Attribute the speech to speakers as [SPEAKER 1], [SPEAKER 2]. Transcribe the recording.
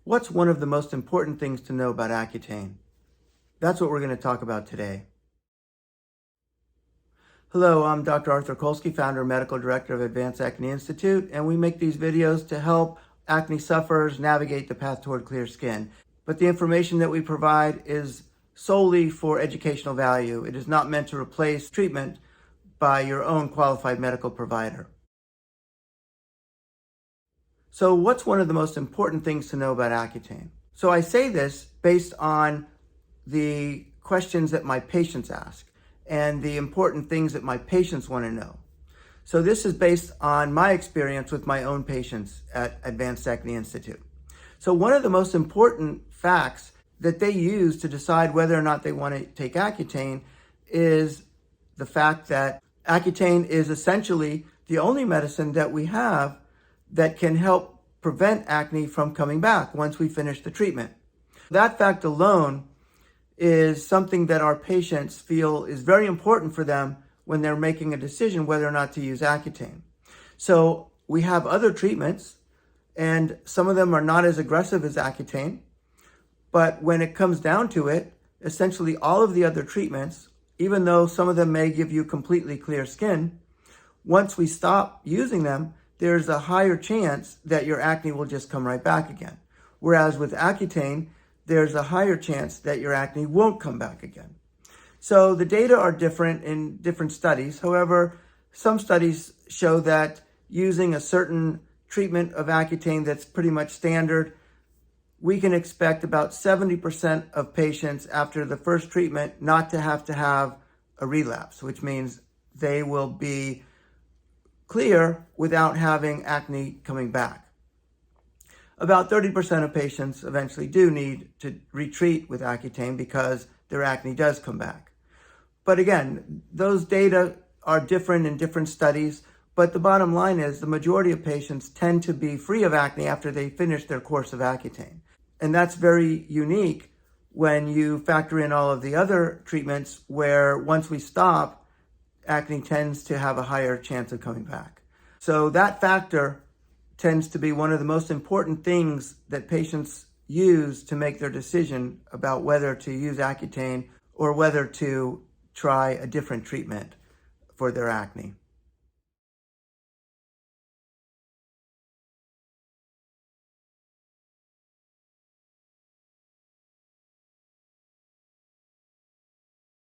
[SPEAKER 1] What's one of the most important things to know about Accutane? That's what we're going to talk about today. Hello, I'm Dr. Arthur Kolsky, founder and medical director of Advanced Acne Institute, and we make these videos to help acne sufferers navigate the path toward clear skin. But the information that we provide is solely for educational value. It is not meant to replace treatment by your own qualified medical provider. So what's one of the most important things to know about Accutane? So I say this based on the questions that my patients ask and the important things that my patients want to know. So this is based on my experience with my own patients at Advanced Acne Institute. So one of the most important facts that they use to decide whether or not they want to take Accutane is the fact that Accutane is essentially the only medicine that we have that can help prevent acne from coming back once we finish the treatment. That fact alone is something that our patients feel is very important for them when they're making a decision whether or not to use Accutane. So we have other treatments, and some of them are not as aggressive as Accutane, but when it comes down to it, essentially all of the other treatments, even though some of them may give you completely clear skin, once we stop using them, there's a higher chance that your acne will just come right back again. Whereas with Accutane, there's a higher chance that your acne won't come back again. So the data are different in different studies. However, some studies show that using a certain treatment of Accutane that's pretty much standard, we can expect about 70% of patients after the first treatment not to have a relapse, which means they will be clear without having acne coming back. About 30% of patients eventually do need to retreat with Accutane because their acne does come back. But again, those data are different in different studies, but the bottom line is the majority of patients tend to be free of acne after they finish their course of Accutane. And that's very unique when you factor in all of the other treatments where once we stop, acne tends to have a higher chance of coming back. So that factor tends to be one of the most important things that patients use to make their decision about whether to use Accutane or whether to try a different treatment for their acne.